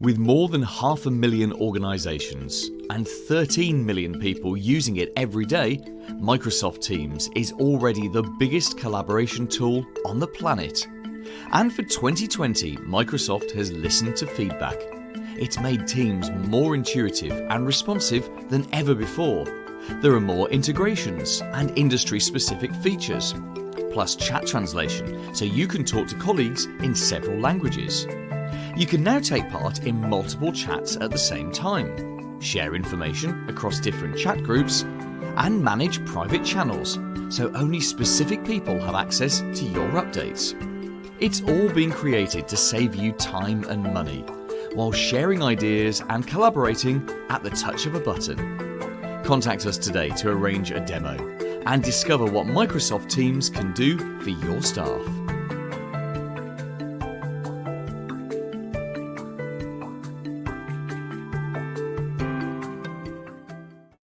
With more than 500,000 organisations and 13 million people using it every day, Microsoft Teams is already the biggest collaboration tool on the planet. And for 2020, Microsoft has listened to feedback. It's made Teams more intuitive and responsive than ever before. There are more integrations and industry-specific features, plus chat translation, so you can talk to colleagues in several languages. You can now take part in multiple chats at the same time, share information across different chat groups, and manage private channels, so only specific people have access to your updates. It's all been created to save you time and money, while sharing ideas and collaborating at the touch of a button. Contact us today to arrange a demo and discover what Microsoft Teams can do for your staff.